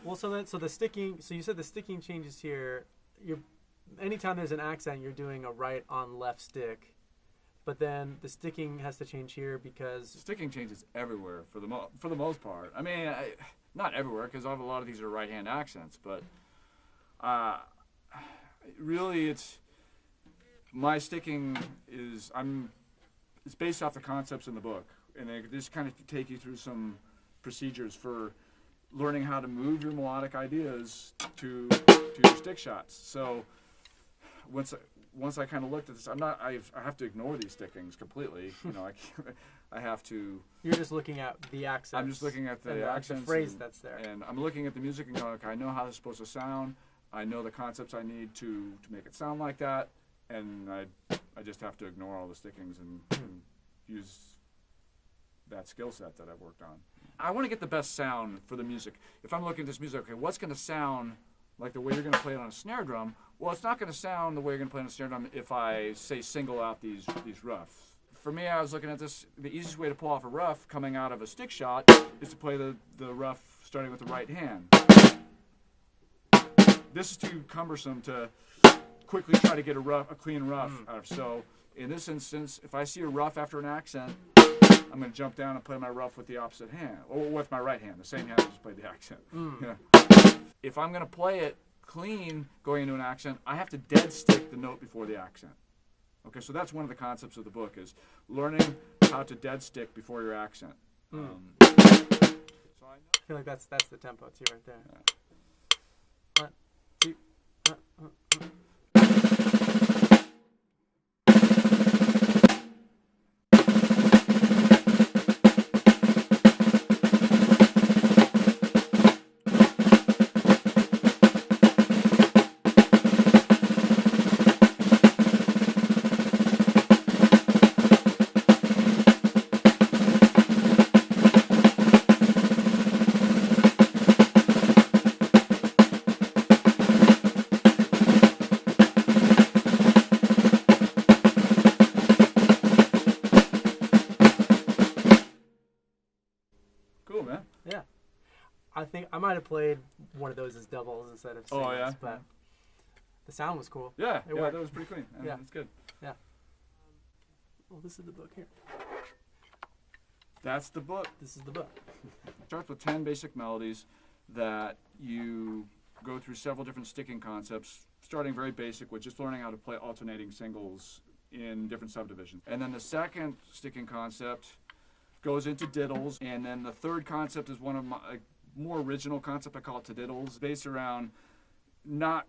Well, so the sticking. So you said the sticking changes here. Anytime there's an accent, you're doing a right on left stick, but then the sticking has to change here because sticking changes everywhere for the most part. I mean, not everywhere because a lot of these are right-hand accents, but really it's my sticking is it's based off the concepts in the book, and they just kind of take you through some procedures for learning how to move your melodic ideas to your stick shots. So once I kind of looked at this, I have to ignore these stickings completely. You know, I have to. You're just looking at the accents. I'm just looking at the accents, the phrase that's there, and I'm looking at the music and going, okay, I know how this is supposed to sound. I know the concepts I need to make it sound like that, and I just have to ignore all the stickings and use that skill set that I've worked on. I want to get the best sound for the music. If I'm looking at this music, okay, what's going to sound like the way you're going to play it on a snare drum? Well, it's not going to sound the way you're going to play it on a snare drum if I, say, single out these roughs. For me, I was looking at this, the easiest way to pull off a rough coming out of a stick shot is to play the rough starting with the right hand. This is too cumbersome to quickly try to get a clean rough out of. So in this instance, if I see a rough after an accent, I'm going to jump down and play my rough with the opposite hand, or with my right hand, the same hand I just played the accent. Yeah. If I'm going to play it clean going into an accent, I have to dead stick the note before the accent. Okay, so that's one of the concepts of the book, is learning how to dead stick before your accent. So I feel like that's the tempo too right there. Yeah. 1, 2, Cool, man. Yeah. I think I might have played one of those as doubles instead of singles, but the sound was cool. Yeah, it worked. That was pretty clean. Yeah, it's good. Yeah. Well, this is the book here. That's the book. This is the book. It starts with 10 basic melodies that you go through several different sticking concepts, starting very basic with just learning how to play alternating singles in different subdivisions. And then the second sticking concept goes into diddles, and then the third concept is one of my more original concept. I call it to diddles, based around not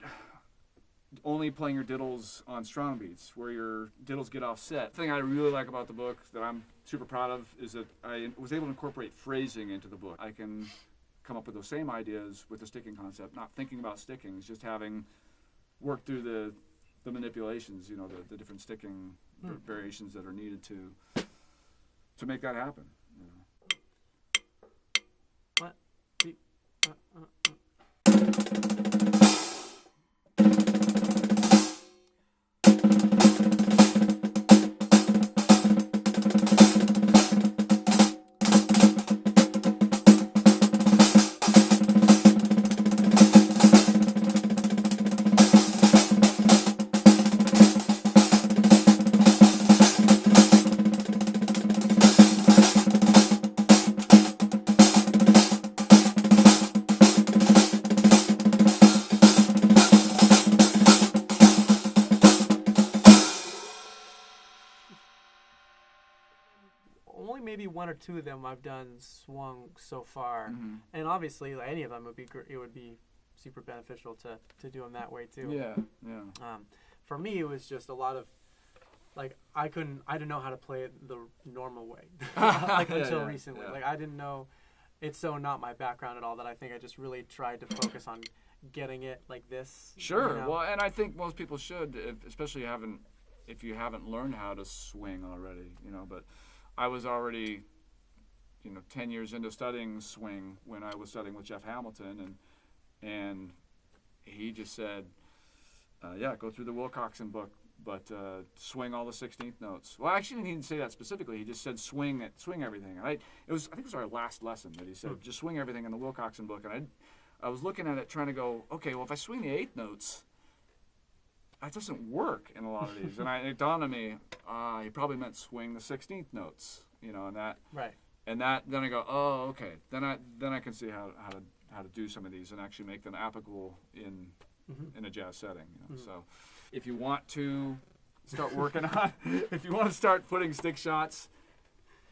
only playing your diddles on strong beats, where your diddles get offset. The thing I really like about the book that I'm super proud of is that I was able to incorporate phrasing into the book. I can come up with those same ideas with the sticking concept, not thinking about stickings, just having worked through the manipulations, you know, the different sticking variations that are needed to make that happen. You know. 1, 2, only maybe one or two of them I've done swung so far, and obviously like, any of them would be it would be super beneficial to do them that way too. Yeah. For me, it was just a lot of like I didn't know how to play it the normal way, like until recently. Like I didn't know. It's so not my background at all that I think I just really tried to focus on getting it like this. Sure. You know? Well, and I think most people should, especially if you haven't learned how to swing already, you know. But I was already, 10 years into studying swing when I was studying with Jeff Hamilton, and he just said, go through the Wilcoxon book, but swing all the 16th notes. Well, actually, he didn't say that specifically. He just said swing everything. And I think it was our last lesson that he said just swing everything in the Wilcoxon book, and I was looking at it trying to go, okay, well, if I swing the 8th notes, that doesn't work in a lot of these. And it dawned on me, he probably meant swing the 16th notes, you know, and that. Right. And that, then I go, oh, okay. Then I can see how to do some of these and actually make them applicable in a jazz setting. You know? So, if you want to start working on, if you want to start putting stick shots,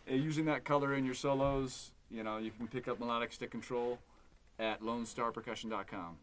using that color in your solos, you know, you can pick up Melodic Stick Control at LoneStarPercussion.com.